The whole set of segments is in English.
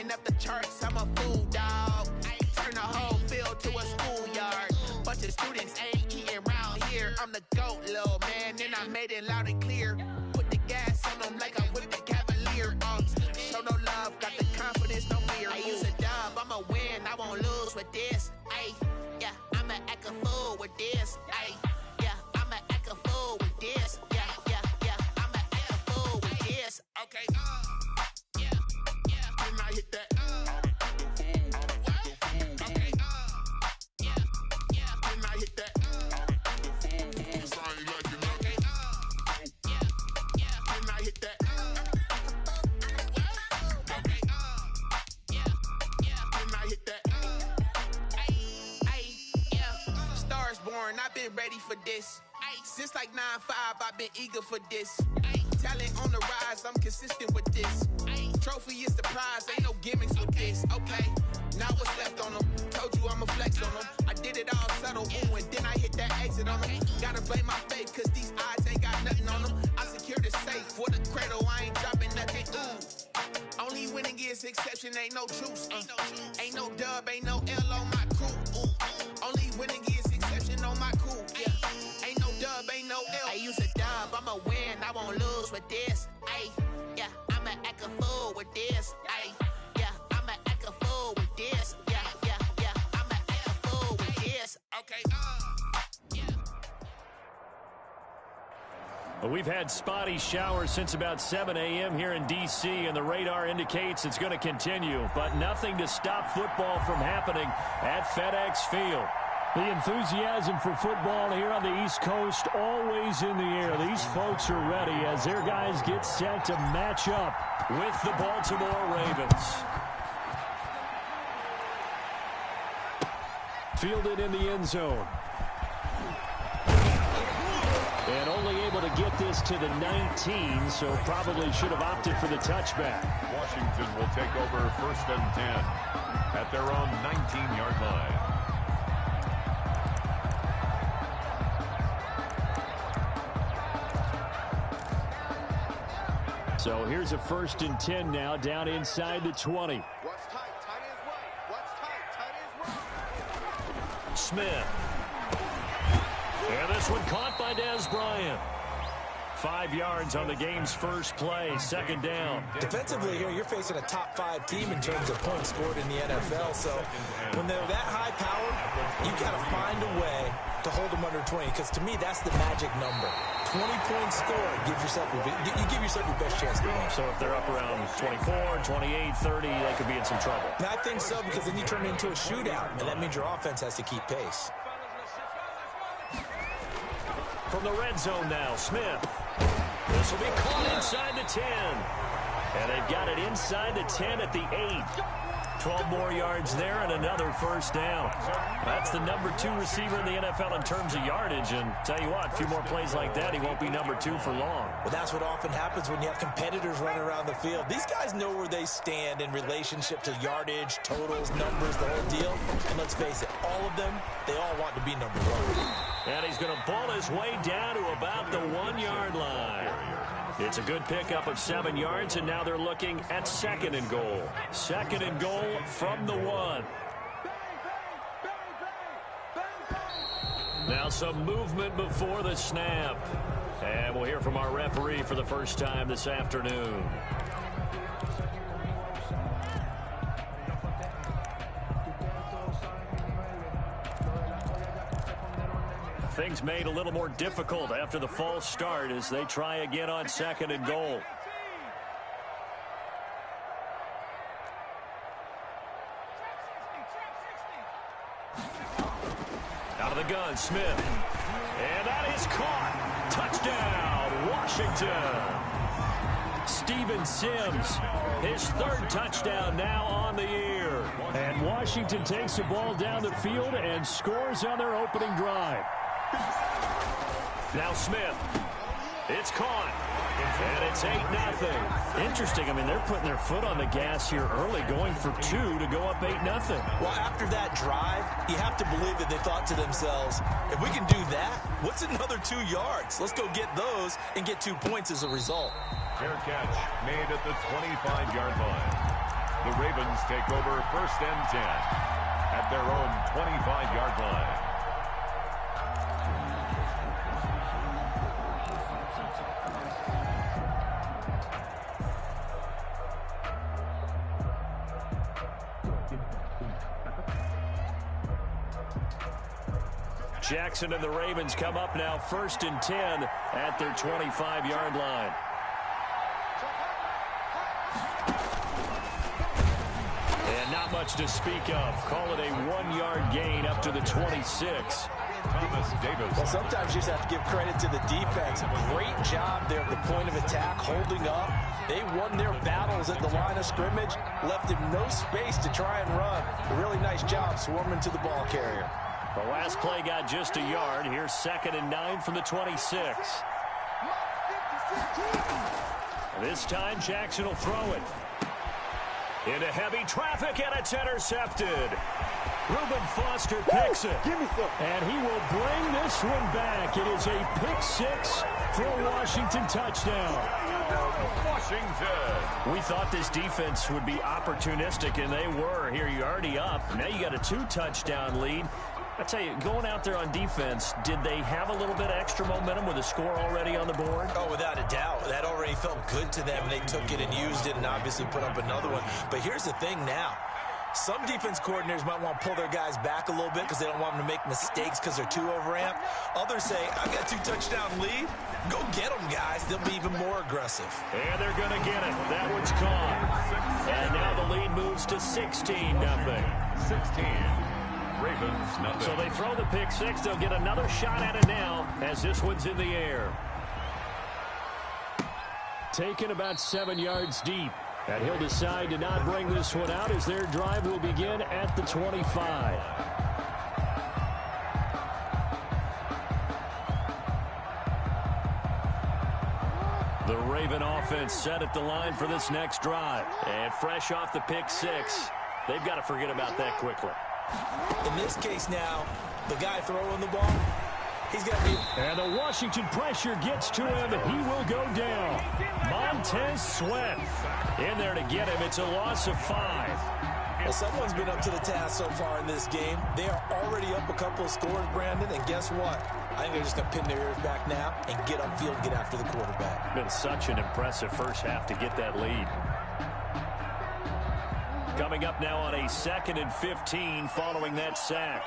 Riding up the charts, I'm a fool, dog. Turn the whole field to a schoolyard. Bunch of students ain't eating round here. I'm the GOAT, little man, and I made it loud and clear. Put the gas on them like I whipped the Cavalier. Show no love, got the confidence, no fear. I use a dub, I'ma win, I won't lose with this. Ay, yeah, I'ma act a fool with this. Ay, yeah, I'ma act a fool with this. Yeah, yeah, yeah, I'ma act a fool with this. Okay, yeah, yeah, when I hit that, okay, yeah, yeah, when I hit that, cause I ain't like it, okay, yeah, yeah, when I hit that, okay, yeah, yeah, when I hit that, ay, yeah, Stars born, I've been ready for this. Since like 9-5, I've been eager for this. Talent on the rise, I'm consistent with this. Trophy is the prize, ain't no gimmicks with this. Okay, now what's left on them? Told you I'ma flex on them. I did it all subtle, ooh, and then I hit that exit on them. Gotta blame my faith, cause these odds ain't got nothing on them. I secure the safe for the cradle, I ain't dropping nothing, ooh. Only winning is exception, ain't no truce. Ain't no dub, ain't no L on my crew, ooh. Only winning is exception on my crew, yeah. Ain't no dub, ain't no L. I use a dub, I'ma win, I won't lose with this. Ay, yeah, I'ma act a fool with this. Ay, yeah, I'ma act a fool with this. Yeah, yeah, yeah, I'ma act a fool with this. Okay, yeah. Well, we've had spotty showers since about 7 a.m. here in D.C., and the radar indicates it's going to continue, but nothing to stop football from happening at FedEx Field. The enthusiasm for football here on the East Coast always in the air. These folks are ready as their guys get set to match up with the Baltimore Ravens. Fielded in the end zone. And only able to get this to the 19, so probably should have opted for the touchback. Washington will take over 1st and 10 at their own 19-yard line. So here's a 1st and 10 now, down inside the 20. What's tight? Tight is right. What's tight? Tight is right. Smith. And this one caught by Dez Bryant. 5 yards on the game's first play, 2nd down. Defensively here, you're facing a top 5 team in terms of points scored in the NFL. So when they're that high powered, you've got to find a way to hold them under 20, because to me, that's the magic number. 20 points scored, you give yourself your best chance to win. So if they're up around 24, 28, 30, they could be in some trouble. And I think so, because then you turn it into a shootout, and that means your offense has to keep pace. From the red zone now, Smith. This will be caught inside the 10. And they've got it inside the 10 at the 8. 12 more yards there and another 1st down. That's the number 2 receiver in the NFL in terms of yardage. And tell you what, a few more plays like that, he won't be number 2 for long. Well, that's what often happens when you have competitors running around the field. These guys know where they stand in relationship to yardage, totals, numbers, the whole deal. And let's face it, all of them, they all want to be number 1. And he's going to pull his way down to about the 1-yard line. It's a good pickup of 7 yards, and now they're looking at 2nd and goal. 2nd and goal from the 1. Now some movement before the snap. And we'll hear from our referee for the first time this afternoon. Things made a little more difficult after the false start as they try again on 2nd and goal. Out of the gun, Smith. And that is caught. Touchdown, Washington. Steven Sims, his 3rd touchdown now on the year. And Washington takes the ball down the field and scores on their opening drive. Now Smith. It's caught. And it's 8-0. Interesting. I mean, they're putting their foot on the gas here early, going for 2 to go up 8-0. Well, after that drive, you have to believe that they thought to themselves, if we can do that, what's another 2 yards? Let's go get those and get 2 points as a result. Fair catch made at the 25-yard line. The Ravens take over 1st and 10 at their own 25-yard line. Jackson and the Ravens come up now 1st and 10 at their 25-yard line. And not much to speak of. Call it a 1-yard gain up to the 26. Thomas Davis. Well, sometimes you just have to give credit to the defense. Great job there at the point of attack, holding up. They won their battles at the line of scrimmage, left him no space to try and run. A really nice job swarming to the ball carrier. The last play got just a yard. Here's 2nd and 9 from the 26. This time Jackson will throw it. Into heavy traffic, and it's intercepted. Reuben Foster picks it. And he will bring this one back. It is a pick 6 for a Washington touchdown. Washington. We thought this defense would be opportunistic, and they were. Here you're already up. Now you got a 2-touchdown lead. I tell you, going out there on defense, did they have a little bit of extra momentum with a score already on the board? Oh, without a doubt. That already felt good to them. They took it and used it and obviously put up another one. But here's the thing now. Some defense coordinators might want to pull their guys back a little bit because they don't want them to make mistakes because they're too overamped. Others say, I've got a 2-touchdown lead. Go get them, guys. They'll be even more aggressive. And they're going to get it. That one's caught. And now the lead moves to 16-0. 16. Ravens, nothing. So they throw the pick 6. They'll get another shot at it now as this one's in the air. Taken about 7 yards deep. And he'll decide to not bring this one out as their drive will begin at the 25. The Raven offense set at the line for this next drive. And fresh off the pick 6, they've got to forget about that quickly. In this case now, the guy throwing the ball, he's got to be... And the Washington pressure gets to him. He will go down. Montez Sweat in there to get him. It's a loss of 5. Well, someone's been up to the task so far in this game. They are already up a couple of scores, Brandon, and guess what? I think they're just going to pin their ears back now and get upfield and get after the quarterback. Been such an impressive first half to get that lead. Coming up now on a 2nd and 15 following that sack.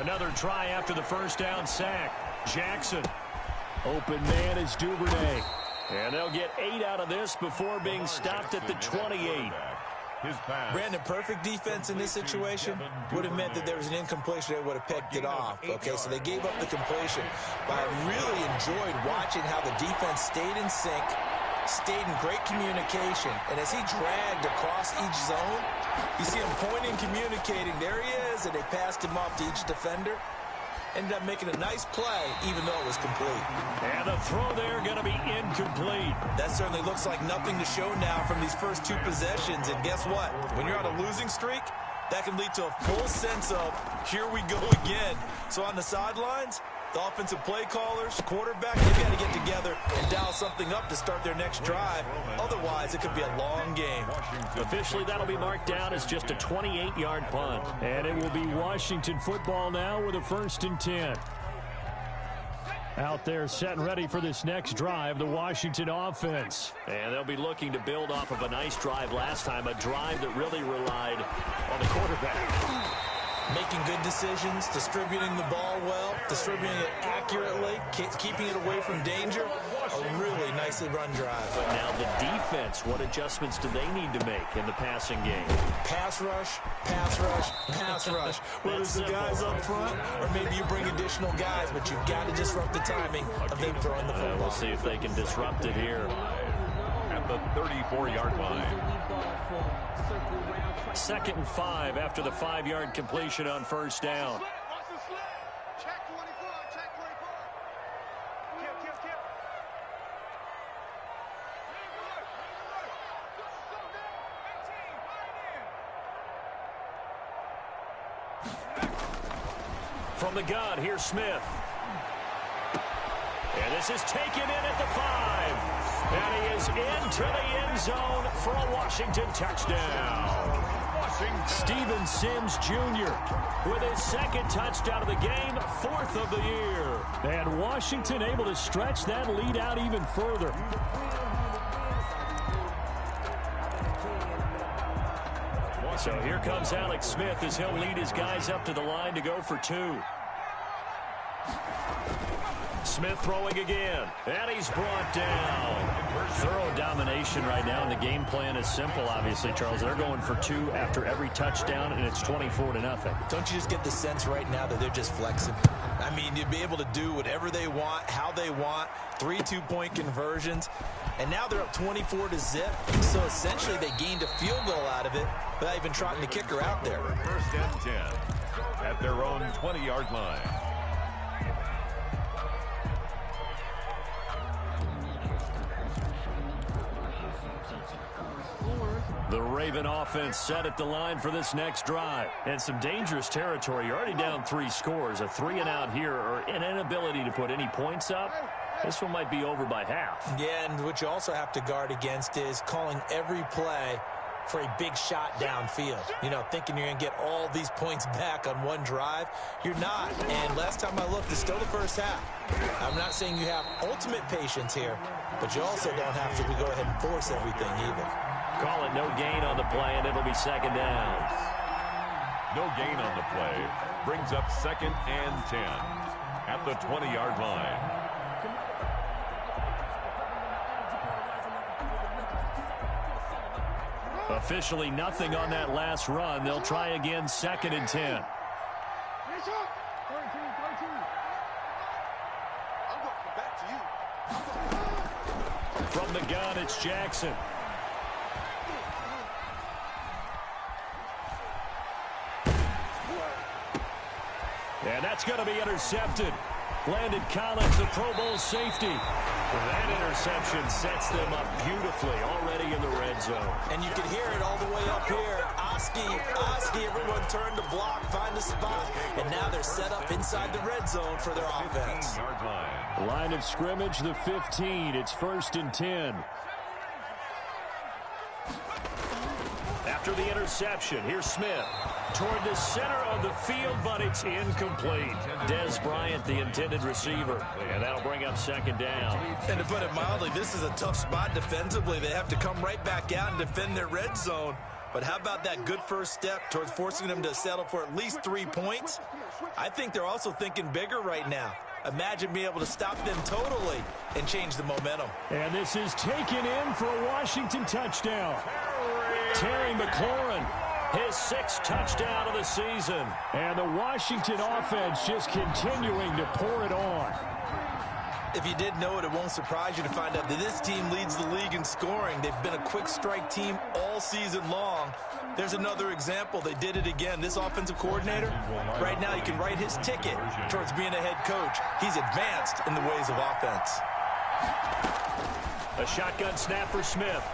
Another try after the first down sack. Jackson. Open man is Duvernay. And they'll get 8 out of this before being stopped at the 28. Brandon, perfect defense in this situation would have meant that there was an incompletion. They would have picked it off. Okay, so they gave up the completion. But I really enjoyed watching how the defense stayed in sync, stayed in great communication. And as he dragged across each zone, you see him pointing, communicating. There he is, and they passed him off to each defender. Ended up making a nice play, even though it was complete. And the throw there going to be incomplete. That certainly looks like nothing to show now from these first 2 possessions. And guess what? When you're on a losing streak, that can lead to a full sense of, here we go again. So on the sidelines, the offensive play callers, quarterback, they've got to get together and dial something up to start their next drive. Otherwise, it could be a long game. Officially, that'll be marked down as just a 28-yard punt. And it will be Washington football now with a 1st and 10. Out there set and ready for this next drive, the Washington offense. And they'll be looking to build off of a nice drive last time, a drive that really relied on the quarterback. Making good decisions, distributing the ball well, distributing it accurately, keeping it away from danger. A really nicely run drive. But now the defense, what adjustments do they need to make in the passing game? Pass rush, pass rush, pass rush. Whether it's the guys up front or maybe you bring additional guys, but you've got to disrupt the timing of them throwing the football. We'll see if they can disrupt it here. At the 34-yard line. 2nd and 5 after the 5-yard completion on first down. Check 24, check 24. Kill. From the gun, here's Smith. And this is taken in at the 5. And he is into the end zone for a Washington touchdown. Steven Sims Jr. with his second touchdown of the game, 4th of the year. And Washington able to stretch that lead out even further. So here comes Alex Smith as he'll lead his guys up to the line to go for 2. Smith throwing again, and he's brought down. Thorough domination right now, and the game plan is simple, obviously, Charles. They're going for 2 after every touchdown, and it's 24-0. Don't you just get the sense right now that they're just flexing? I mean, you'd be able to do whatever they want, how they want, 3 2-point conversions, and now they're up 24-0. So essentially they gained a field goal out of it without even trotting the kicker out there. 1st and 10 at their own 20-yard line. The Raven offense set at the line for this next drive. And some dangerous territory. You're already down 3 scores. A 3-and-out here or an inability to put any points up. This one might be over by half. Yeah, and what you also have to guard against is calling every play for a big shot downfield. You know, thinking you're going to get all these points back on one drive. You're not. And last time I looked, it's still the first half. I'm not saying you have ultimate patience here, but you also don't have to go ahead and force everything either. Call it no gain on the play, and it'll be 2nd down. No gain on the play. Brings up 2nd and 10 at the 20-yard line. Officially nothing on that last run. They'll try again, 2nd and 10. From the gun, it's Jackson. And that's going to be intercepted. Landon Collins, the Pro Bowl safety. That interception sets them up beautifully already in the red zone. And you can hear it all the way up here. Oski, everyone turned to block, find a spot. And now they're set up inside the red zone for their offense. Line of scrimmage, the 15. It's 1st and 10. After the interception, here's Smith. Toward the center of the field, but it's incomplete. Des Bryant, the intended receiver. And that'll bring up 2nd down. And to put it mildly, this is a tough spot defensively. They have to come right back out and defend their red zone. But how about that good first step towards forcing them to settle for at least 3 points? I think they're also thinking bigger right now. Imagine being able to stop them totally and change the momentum. And this is taken in for a Washington touchdown. Terry McLaurin, his 6th touchdown of the season. And the Washington offense just continuing to pour it on. If you did know it, it won't surprise you to find out that this team leads the league in scoring. They've been a quick strike team all season long. There's another example. They did it again. This offensive coordinator, right now, you can write his ticket towards being a head coach. He's advanced in the ways of offense. A shotgun snap for Smith.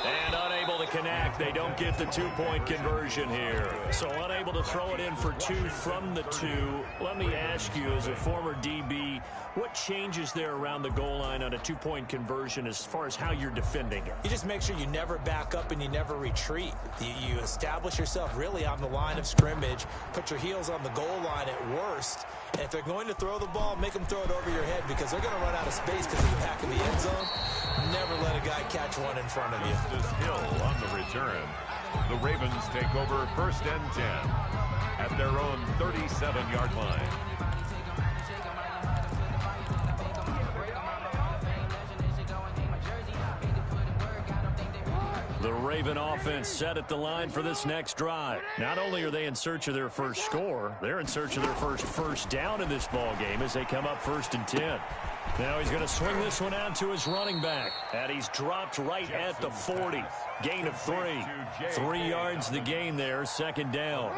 And unable to connect. They don't get the 2-point conversion here. So unable to throw it in for 2 from the 2. Let me ask you, as a former DB, what changes there around the goal line on a 2-point conversion as far as how you're defending it? You just make sure you never back up and you never retreat. You establish yourself really on the line of scrimmage, put your heels on the goal line at worst, and if they're going to throw the ball, make them throw it over your head because they're going to run out of space because of the back of the end zone. Never let a guy catch one in front of you. This Hill on the return. The Ravens take over 1st and 10 at their own 37-yard line. The Raven offense set at the line for this next drive. Not only are they in search of their first score, they're in search of their first down in this ball game as they come up 1st and 10. Now he's going to swing this one out to his running back. And he's dropped right at the 40. Gain of 3. 3 yards the gain there, 2nd down.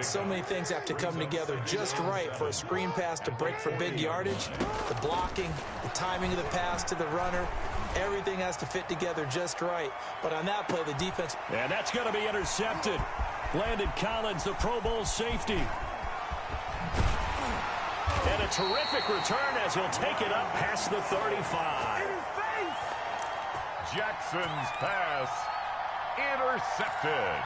So many things have to come together just right for a screen pass to break for big yardage. The blocking, the timing of the pass to the runner, everything has to fit together just right. But on that play, the defense... And that's going to be intercepted. Landon Collins, the Pro Bowl safety. And a terrific return as he'll take it up past the 35. Jackson's pass intercepted.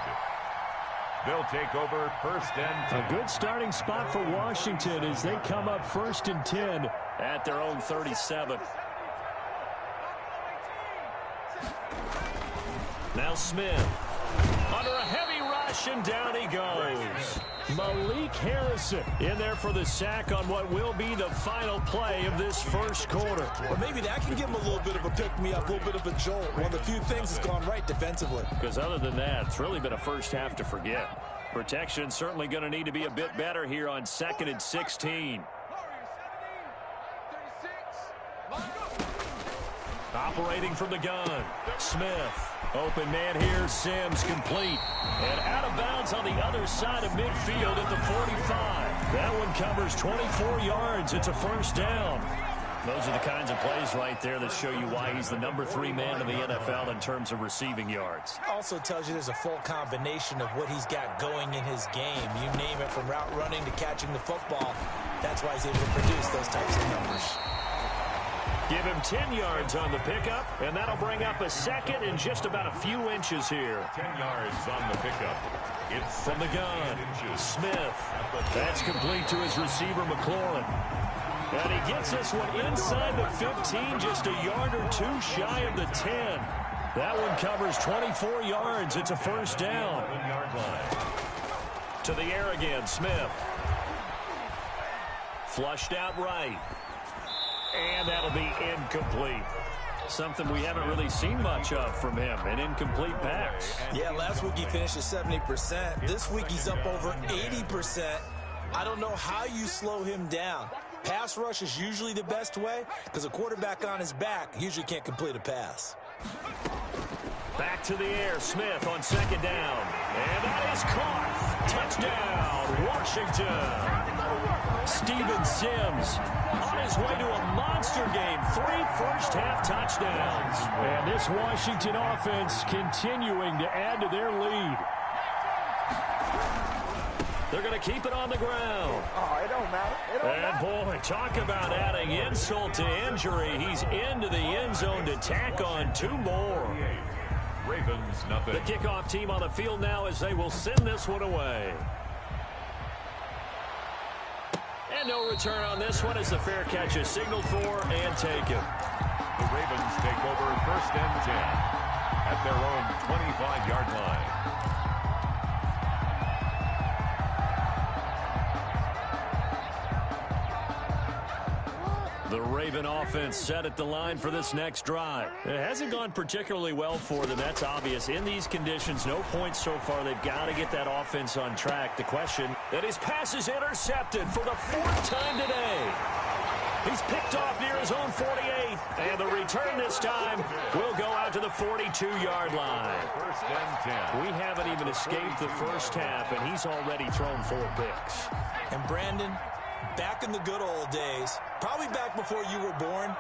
They'll take over first and 10. A good starting spot for Washington as they come up first and 10 at their own 37. Now Smith under a heavy rush, and down he goes. Malik Harrison in there for the sack on what will be the final play of this first quarter. Well, maybe that can give him a little bit of a pick-me-up, a little bit of a jolt. One of the few things that's gone right defensively. Because other than that, it's really been a first half to forget. Protection certainly going to need to be a bit better here on 2nd and 16. Operating from the gun, Smith. Open man here, Sims complete. And out of bounds on the other side of midfield at the 45. That one covers 24 yards. It's a first down. Those are the kinds of plays right there that show you why he's the number 3 man in the NFL in terms of receiving yards. Also tells you there's a full combination of what he's got going in his game. You name it, from route running to catching the football. That's why he's able to produce those types of numbers. Give him 10 yards on the pickup, and that'll bring up a second and just about a few inches here. 10 yards on the pickup. It's from the gun, Smith. That's complete to his receiver, McLaurin. And he gets this one inside the 15, just a yard or two shy of the 10. That one covers 24 yards. It's a first down. To the air again, Smith. Flushed out right. And that'll be incomplete. Something we haven't really seen much of from him, an incomplete pass. Yeah, last week he finished at 70%. This week he's up over 80%. I don't know how you slow him down. Pass rush is usually the best way because a quarterback on his back usually can't complete a pass. Back to the air, Smith on 2nd down. And that is caught. Touchdown, Washington. Steven Sims on his way to a monster game. 3 first-half touchdowns. And this Washington offense continuing to add to their lead. They're going to keep it on the ground. Oh, it don't matter. It don't matter. Boy, talk about adding insult to injury. He's into the end zone to tack on 2 more. Ravens, nothing. The kickoff team on the field now as they will send this one away. And no return on this one as the fair catch is signaled for and taken. The Ravens take over first and 10 at their own 25-yard line. The Raven offense set at the line for this next drive. It hasn't gone particularly well for them. That's obvious. In these conditions, no points so far. They've got to get that offense on track. The question, that his pass is intercepted for the 4th time today. He's picked off near his own 48. And the return this time will go out to the 42-yard line. First and 10. We haven't even escaped the first half, and he's already thrown 4 picks. And Brandon, back in the good old days, probably back before you were born,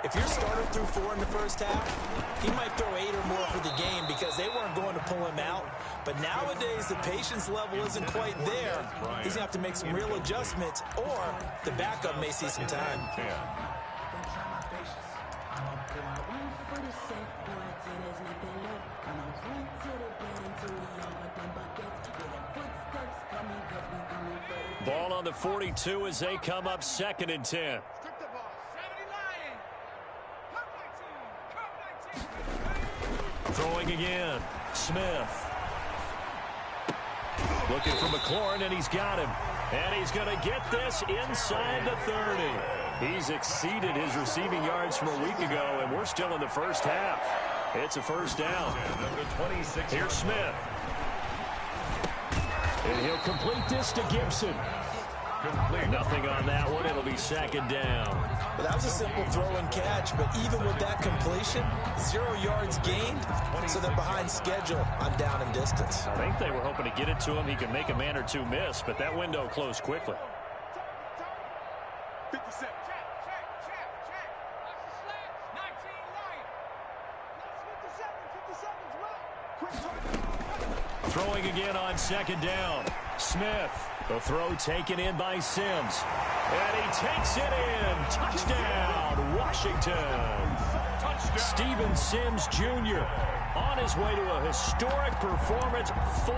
if your starter threw 4 in the first half, he might throw 8 or more for the game because they weren't going to pull him out. But nowadays, the patience level isn't quite there. He's going to have to make some real adjustments, or the backup may see some time. Ball on the 42 as they come up 2nd and 10. Throwing again, Smith. Looking for McLaurin, and he's got him. And he's going to get this inside the 30. He's exceeded his receiving yards from a week ago, and we're still in the first half. It's a first down. Here's Smith. And he'll complete this to Gibson. Nothing on that one. It'll be 2nd down. Well, that was a simple throw and catch, but even with that completion, 0 yards gained, so they're behind schedule on down and distance. I think they were hoping to get it to him. He could make a man or 2 miss, but that window closed quickly. 57. Throwing again on 2nd down. Smith, the throw taken in by Sims. And he takes it in. Touchdown, Washington. Steven Sims Jr. on his way to a historic performance, 4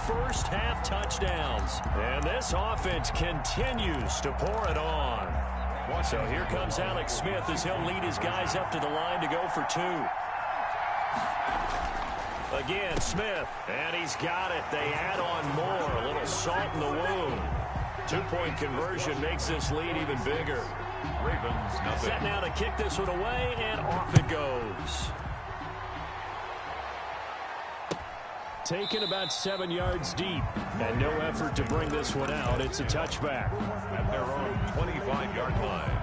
first-half touchdowns. And this offense continues to pour it on. So here comes Alex Smith as he'll lead his guys up to the line to go for 2. Again, Smith, and he's got it. They add on more, a little salt in the wound. 2-point conversion makes this lead even bigger. Ravens nothing. Set now to kick this one away, and off it goes. Taken about 7 yards deep, and no effort to bring this one out. It's a touchback. At their own 25-yard line.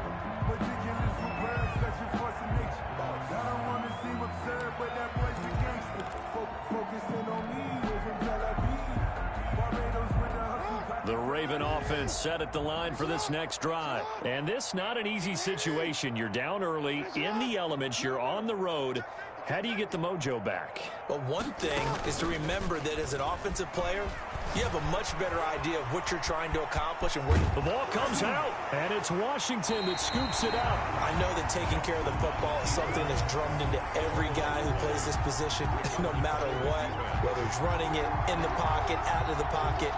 The Raven offense set at the line for this next drive. And this not an easy situation. You're down early, in the elements, you're on the road. How do you get the mojo back? Well, one thing is to remember that as an offensive player, you have a much better idea of what you're trying to accomplish and where the ball comes out, and it's Washington that scoops it up. I know that taking care of the football is something that's drummed into every guy who plays this position, no matter what, whether it's running it, in the pocket, out of the pocket.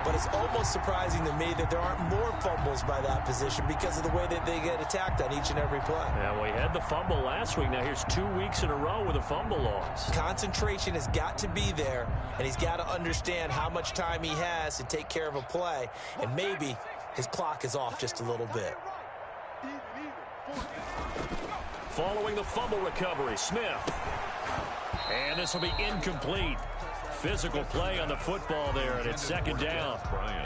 But it's almost surprising to me that there aren't more fumbles by that position because of the way that they get attacked on each and every play. Yeah, we had the fumble last week. Now here's 2 weeks in a row with a fumble loss. Concentration has got to be there, and he's got to understand how much time he has to take care of a play, and maybe his clock is off just a little bit. Following the fumble recovery, Smith. And this will be incomplete. Physical play on the football there, and it's second down.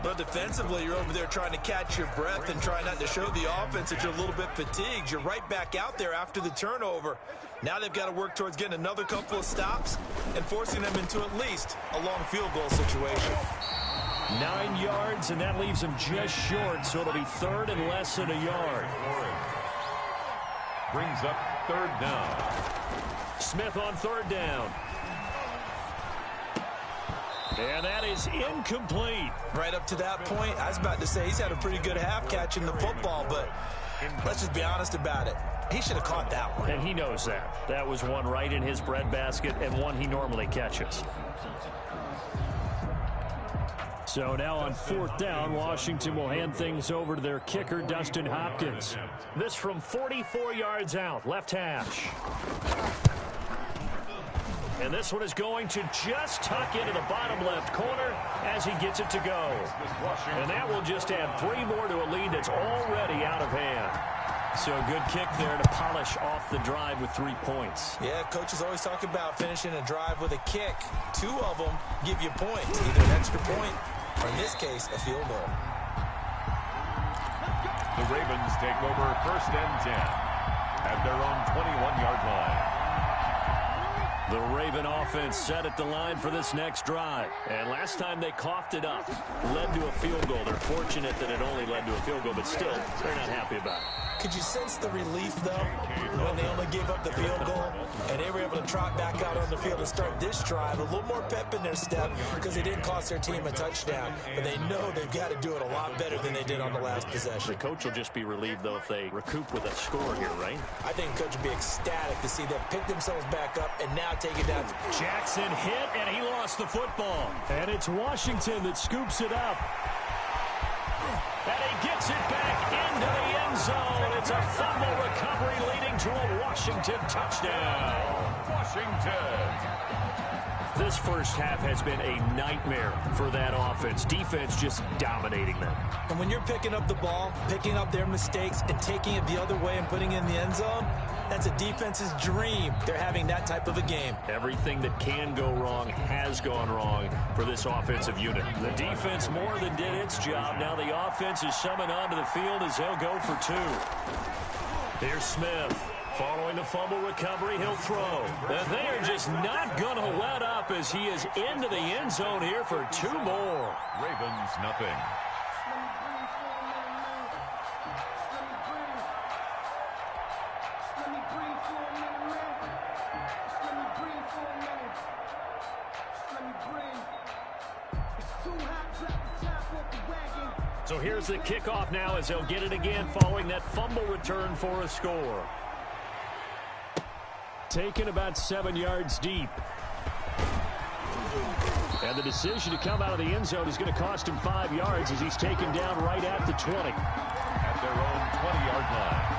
But defensively, you're over there trying to catch your breath and try not to show the offense that you're a little bit fatigued. You're right back out there after the turnover. Now they've got to work towards getting another couple of stops and forcing them into at least a long field goal situation. 9 yards, and that leaves them just short, so it'll be third and less than a yard. Brings up third down. Smith on third down. And that is incomplete. Right up to that point, I was about to say he's had a pretty good half catching the football, but let's just be honest about it. He should have caught that one. And he knows that. That was one right in his breadbasket and one he normally catches. So now on fourth down, Washington will hand things over to their kicker, Dustin Hopkins. This from 44 yards out, left hash. And this one is going to just tuck into the bottom left corner as he gets it to go. And that will just add 3 more to a lead that's already out of hand. So a good kick there to polish off the drive with 3 points. Yeah, coaches always talk about finishing a drive with a kick. 2 of them give you points, either an extra point or, in this case, a field goal. The Ravens take over first and 10 at their own 21-yard line. The Raven offense set at the line for this next drive. And last time they coughed it up, led to a field goal. They're fortunate that it only led to a field goal, but still, they're not happy about it. Could you sense the relief, though, when they only gave up the field goal and they were able to trot back out on the field and start this drive? A little more pep in their step because they didn't cost their team a touchdown, but they know they've got to do it a lot better than they did on the last possession. The coach will just be relieved, though, if they recoup with a score here, right? I think the coach would be ecstatic to see them pick themselves back up and now take it down. Jackson hit, and he lost the football. And it's Washington that scoops it up. And he gets it back into the end zone. It's a fumble recovery leading to a Washington touchdown. Washington. This first half has been a nightmare for that offense. Defense just dominating them. And when you're picking up the ball, picking up their mistakes, and taking it the other way and putting it in the end zone, that's a defense's dream. They're having that type of a game. Everything that can go wrong has gone wrong for this offensive unit. The defense more than did its job. Now the offense is summoned onto the field as they'll go for 2. Here's Smith. Following the fumble recovery, he'll throw. And they are just not going to let up as he is into the end zone here for 2 more. Ravens nothing. It's too hot. So here's the kickoff now as they'll get it again following that fumble return for a score. Taken about 7 yards deep. And the decision to come out of the end zone is going to cost him 5 yards as he's taken down right at the 20. At their own 20-yard line.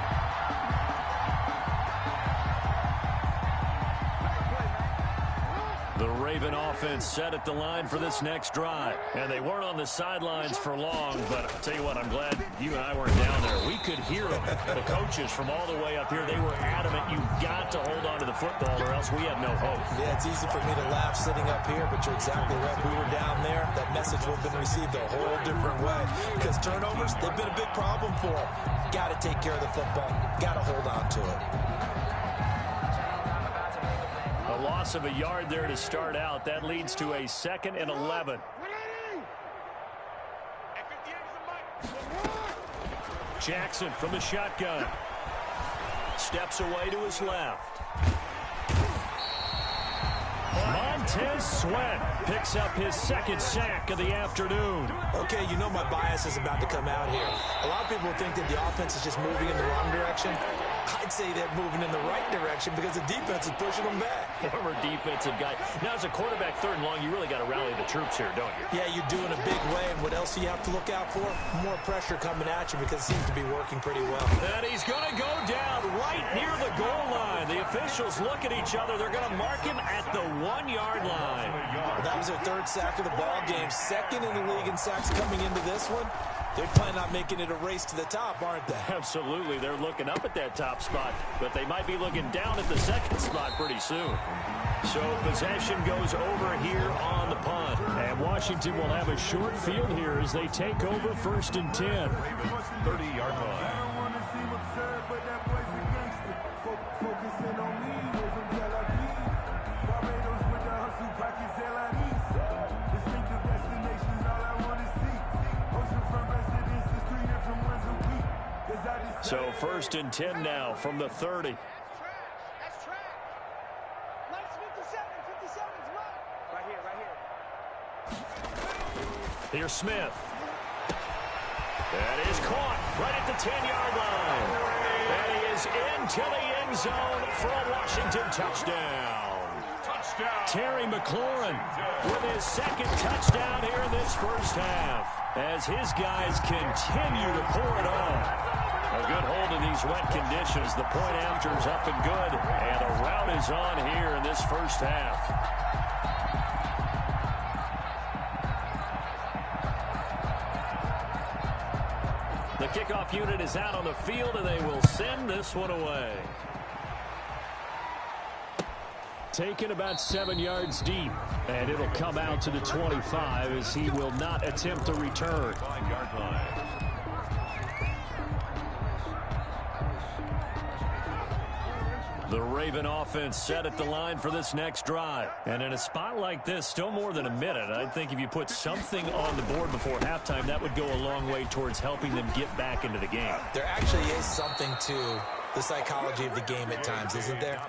The Raven offense set at the line for this next drive. And they weren't on the sidelines for long, but I'll tell you what, I'm glad you and I weren't down there. We could hear them. The coaches from all the way up here, they were adamant, you've got to hold on to the football or else we have no hope. Yeah, it's easy for me to laugh sitting up here, but you're exactly right. If we were down there, that message would have been received a whole different way. Because turnovers, they've been a big problem for them. Got to take care of the football. Got to hold on to it. A loss of a yard there to start out. That leads to a 2nd and 11. Jackson from the shotgun. Steps away to his left. Montez Sweat picks up his 2nd sack of the afternoon. Okay, you know my bias is about to come out here. A lot of people think that the offense is just moving in the wrong direction. I'd say they're moving in the right direction because the defense is pushing them back. Former defensive guy. Now, as a quarterback, 3rd and long, you really got to rally the troops here, don't you? Yeah, you do in a big way. And what else do you have to look out for? More pressure coming at you because it seems to be working pretty well. And he's going to go down right near the goal line. The officials look at each other. They're going to mark him at the 1-yard line. Well, that was their 3rd sack of the ball game. 2nd in the league in sacks coming into this one. They're planning on making it a race to the top, aren't they? Absolutely. They're looking up at that top spot, but they might be looking down at the 2nd spot pretty soon. So possession goes over here on the punt. And Washington will have a short field here as they take over 1st and 10. 30-yard line. So 1st and 10 now from the 30. That's track. Nice 57's right. Right here. Here's Smith. That is caught right at the 10-yard line. And he is into the end zone for a Washington touchdown. Terry McLaurin with his 2nd touchdown here in this first half as his guys continue to pour it on. A good hold in these wet conditions. The point after's up and good. And a rout is on here in this first half. The kickoff unit is out on the field, and they will send this one away. Taken about 7 yards deep, and it'll come out to the 25 as he will not attempt a return. 5-yard line. The Raven offense set at the line for this next drive. And in a spot like this, still more than a minute, I think if you put something on the board before halftime, that would go a long way towards helping them get back into the game. There actually is something to the psychology of the game at times, isn't there?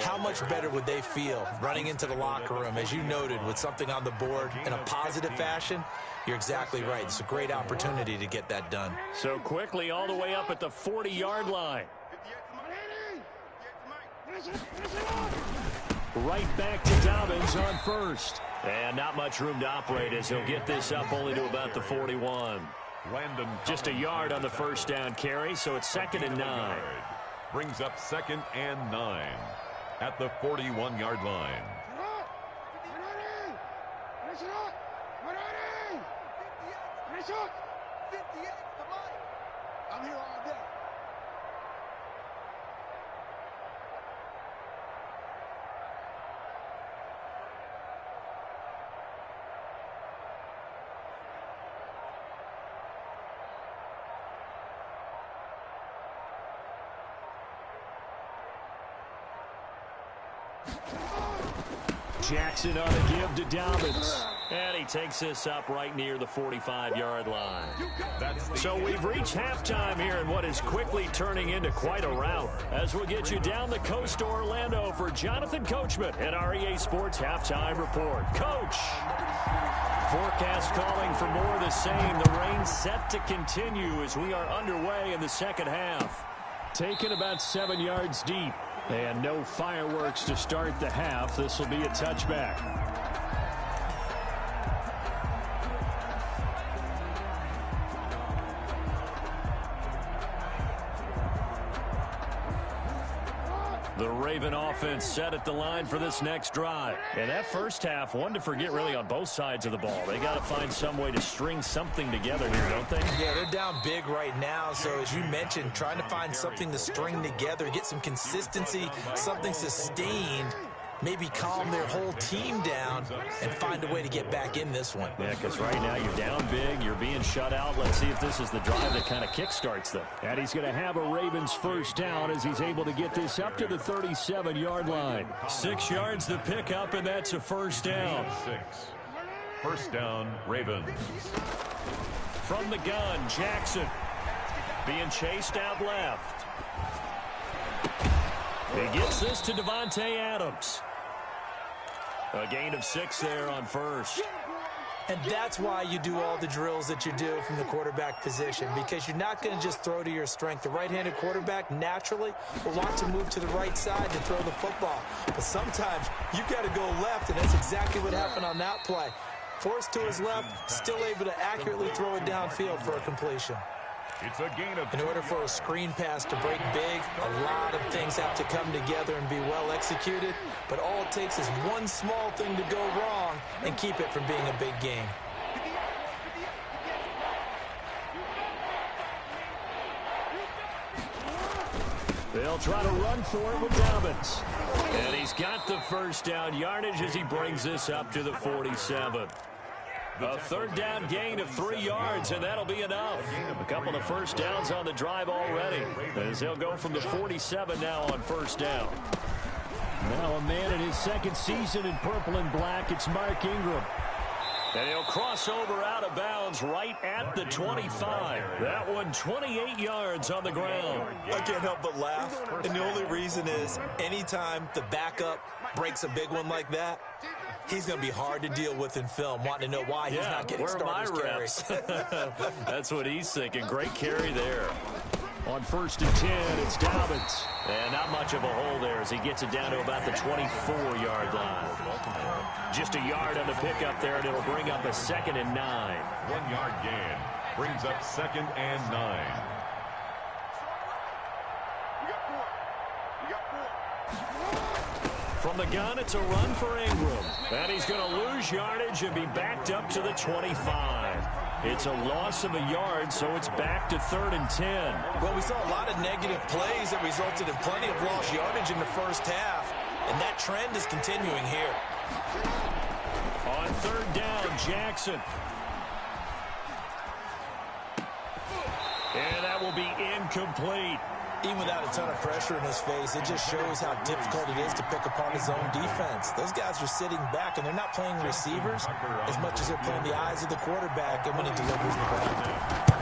How much better would they feel running into the locker room, as you noted, with something on the board in a positive fashion? You're exactly right. It's a great opportunity to get that done. So quickly all the way up at the 40-yard line. Right back to Dobbins on 1st. And not much room to operate as he'll get this up only to about the 41. Just a yard on the 1st down carry, so it's 2nd and 9. Brings up 2nd and 9 at the 41-yard line. I'm here all day. Jackson on a give to Dobbins. And he takes this up right near the 45-yard line. So we've reached halftime here in what is quickly turning into quite a rout. As we'll get you down the coast to Orlando for Jonathan Coachman at our EA Sports Halftime Report. Coach! Forecast calling for more of the same. The rain set to continue as we are underway in the second half. Taken about 7 yards deep. And no fireworks to start the half. This will be a touchback. The Raven offense set at the line for this next drive. And that first half, one to forget really on both sides of the ball. They got to find some way to string something together here, don't they? Yeah, they're down big right now. So as you mentioned, trying to find something to string together, get some consistency, something sustained, maybe calm their whole team down and find a way to get back in this one. Yeah, because right now you're down big, you're being shut out. Let's see if this is the drive that kind of kickstarts them. And he's going to have a Ravens first down as he's able to get this up to the 37-yard line. 6 yards to pick up, and that's a first down. 6. First down, Ravens. From the gun, Jackson being chased out left. He gets this to Devontae Adams. A gain of 6 there on first. And that's why you do all the drills that you do from the quarterback position, because you're not going to just throw to your strength. The right-handed quarterback naturally will want to move to the right side to throw the football. But sometimes you've got to go left, and that's exactly what happened on that play. Forced to his left, still able to accurately throw it downfield for a completion. It's a gain of In order for a screen pass to break big, a lot of things have to come together and be well executed. But all it takes is one small thing to go wrong and keep it from being a big game. They'll try to run for it with Dobbins. And he's got the first down yardage as he brings this up to the 47. A third down gain of 3 yards, and that'll be enough. A couple of first downs on the drive already, as he'll go from the 47 now on first down. Now a man in his second season in purple and black, it's Mark Ingram. And he'll cross over out of bounds right at the 25. That one 28 yards on the ground. I can't help but laugh, and the only reason is anytime the backup breaks a big one like that, he's going to be hard to deal with in film, wanting to know why he's not getting starters carries. That's what he's thinking. Great carry there. On first and 10, it's Dobbins. And not much of a hole there as he gets it down to about the 24-yard line. Just a yard on the pickup there, and it'll bring up a 2nd and 9. 1 yard gain. Brings up 2nd and 9. From the gun, it's a run for Ingram. And he's going to lose yardage and be backed up to the 25. It's a loss of a yard, so it's back to 3rd and 10. Well, we saw a lot of negative plays that resulted in plenty of lost yardage in the first half, and that trend is continuing here. On 3rd down, Jackson. And that will be incomplete. Even without a ton of pressure in his face, it just shows how difficult it is to pick apart his own defense. Those guys are sitting back, and they're not playing receivers as much as they're playing the eyes of the quarterback and when he delivers the ball.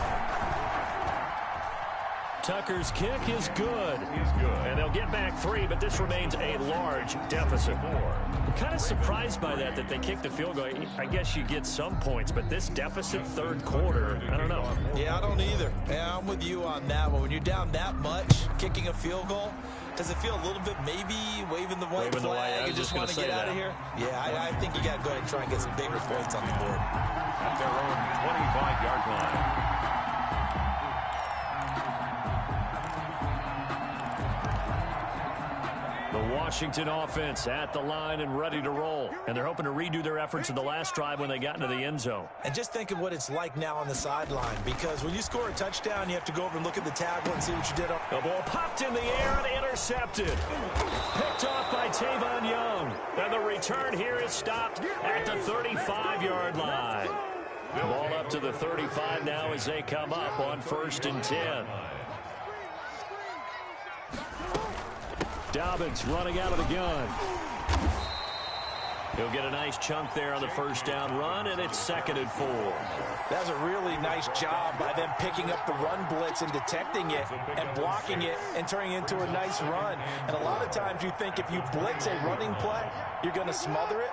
Tucker's kick is good. And they'll get back 3, but this remains a large deficit. I'm kind of surprised by that they kicked the field goal. I guess you get some points, but this deficit third quarter, I don't know. Yeah, I don't either. Yeah, I'm with you on that one. When you're down that much, kicking a field goal, does it feel a little bit maybe waving the white flag and just want to get out of here? Yeah, I think you got to go ahead and try and get some bigger points on the board. At their own 25-yard line. The Washington offense at the line and ready to roll. And they're hoping to redo their efforts in the last drive when they got into the end zone. And just think of what it's like now on the sideline, because when you score a touchdown, you have to go over and look at the tablet and see what you did. The ball popped in the air and intercepted. Picked off by Tavon Young. And the return here is stopped at the 35-yard line. Ball up to the 35 now as they come up on 1st and 10. Dobbins running out of the gun. He'll get a nice chunk there on the first down run, and it's 2nd and 4. That's a really nice job by them picking up the run blitz and detecting it and blocking it and turning it into a nice run. And a lot of times you think if you blitz a running play, you're going to smother it.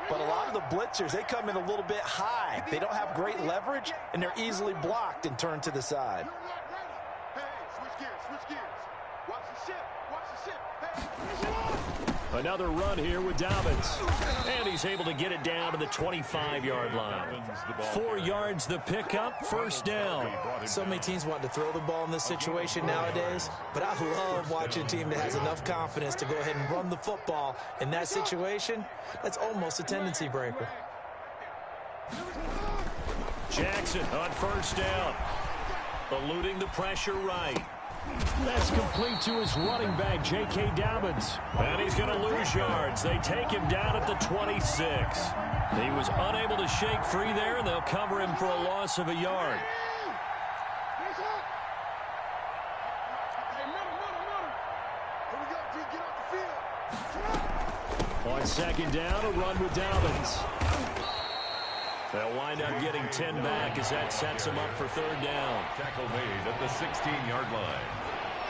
But a lot of the blitzers, they come in a little bit high. They don't have great leverage, and they're easily blocked and turned to the side. Hey, switch gears. Watch the ship. Hey, Another run here with Dobbins. And he's able to get it down to the 25-yard line. 4 yards the pickup, first down. So many teams want to throw the ball in this situation nowadays, but I love watching a team that has enough confidence to go ahead and run the football. In that situation, that's almost a tendency breaker. Jackson on first down. Eluding the pressure right. That's complete to his running back, J.K. Dobbins. And he's going to lose yards. They take him down at the 26. He was unable to shake free there, and they'll cover him for a loss of a yard. On 2nd down, a run with Dobbins. They'll wind up getting 10 back as that sets them up for 3rd down. Tackle made at the 16-yard line.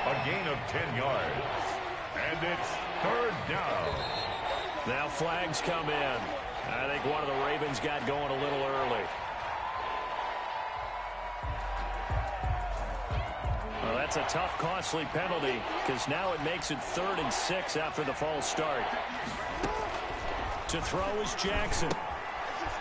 A gain of 10 yards. And it's 3rd down. Now flags come in. I think one of the Ravens got going a little early. Well, that's a tough, costly penalty because now it makes it 3rd and 6 after the false start. To throw is Jackson.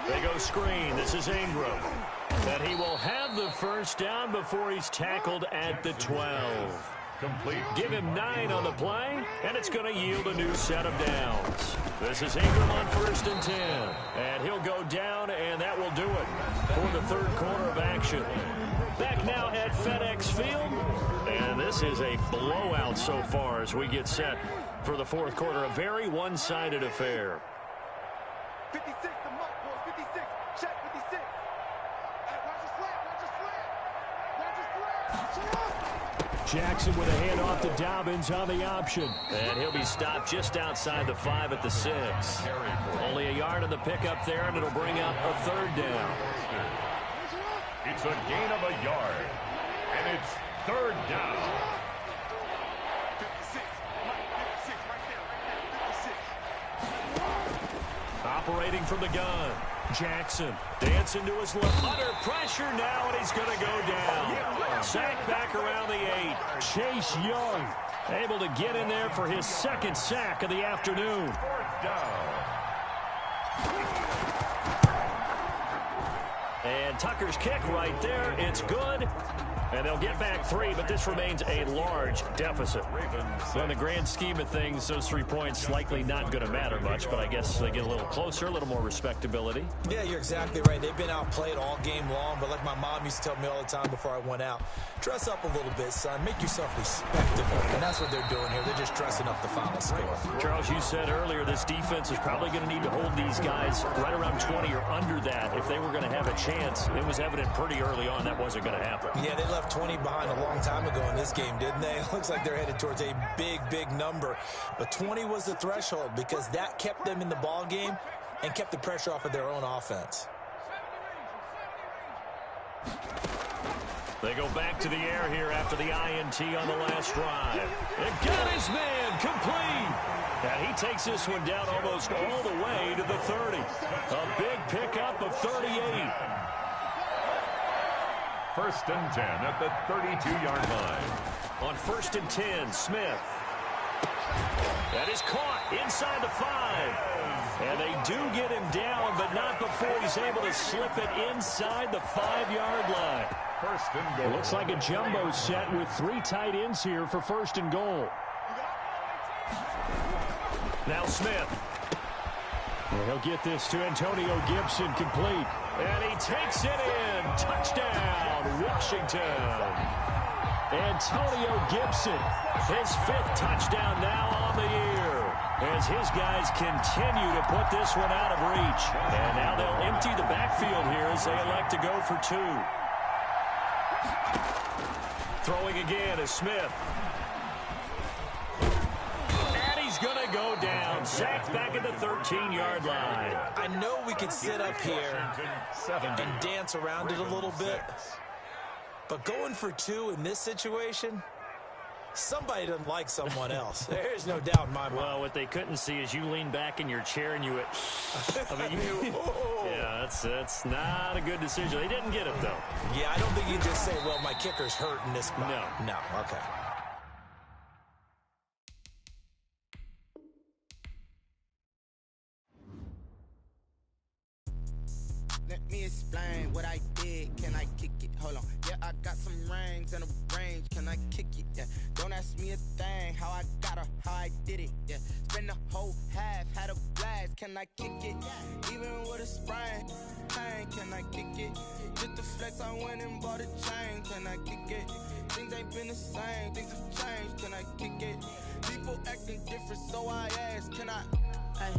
They go screen. This is Ingram. And he will have the first down before he's tackled at the 12. Complete. Give him 9 on the play, and it's going to yield a new set of downs. This is Ingram on 1st and 10. And he'll go down, and that will do it for the 3rd quarter of action. Back now at FedEx Field. And this is a blowout so far as we get set for the 4th quarter. A very one-sided affair. 56, the mark, boys. 56. Check 56. Hey, watch the slant. Jackson with a handoff to Dobbins on the option. And he'll be stopped just outside the 5 at the 6. Only a yard on the pickup there, and it'll bring up a 3rd down. It's a gain of a yard. And it's 3rd down. 56. Right there. 56. Operating from the gun. Jackson dancing to his left. Under pressure now, and he's going to go down. Sack back around the 8. Chase Young able to get in there for his 2nd sack of the afternoon. 4th down. And Tucker's kick right there. It's good. And they'll get back 3, but this remains a large deficit. So in the grand scheme of things, those 3 points likely not going to matter much, but I guess they get a little closer, a little more respectability. Yeah, you're exactly right. They've been outplayed all game long, but like my mom used to tell me all the time before I went out, dress up a little bit, son. Make yourself respectable. And that's what they're doing here. They're just dressing up the final score. Charles, you said earlier this defense is probably going to need to hold these guys right around 20 or under that if they were going to have a chance. It was evident pretty early on that wasn't going to happen. Yeah, they left 20 behind a long time ago in this game, didn't they? It looks like they're headed towards a big number. But 20 was the threshold because that kept them in the ball game and kept the pressure off of their own offense. They go back to the air here after the INT on the last drive. And got his man complete. And he takes this one down almost all the way to the 30. A big pickup of 38. 1st and 10 at the 32-yard line. On 1st and 10, Smith. That is caught inside the 5. And they do get him down, but not before he's able to slip it inside the 5-yard line. 1st and goal. It looks like a jumbo set with 3 tight ends here for 1st and goal. Now Smith. And he'll get this to Antonio Gibson complete. And he takes it in. Touchdown, Washington. Antonio Gibson, his 5th touchdown now on the year. As his guys continue to put this one out of reach. And now they'll empty the backfield here as they elect to go for 2. Throwing again is Smith. And he's going to go down. Sacked back at the 13-yard line. I know we could sit up here and dance around it a little bit, but going for 2 in this situation, somebody doesn't like someone else. There's no doubt in my mind. Well, what they couldn't see is you lean back in your chair and you went, I mean, yeah, that's not a good decision. They didn't get it, though. Yeah, I don't think you can just say, well, my kicker's hurt in this spot. No, okay. Let me explain what I did. Can I kick it? Hold on. Yeah, I got some rings and a range. Can I kick it? Yeah. Don't ask me a thing. How I got her, how I did it. Yeah. Spend the whole half, had a blast. Can I kick it? Even with a sprain. Pain, can I kick it? Just the flex, I went and bought a chain. Can I kick it? Things ain't been the same. Things have changed. Can I kick it? People acting different, so I ask. Can I? Hey.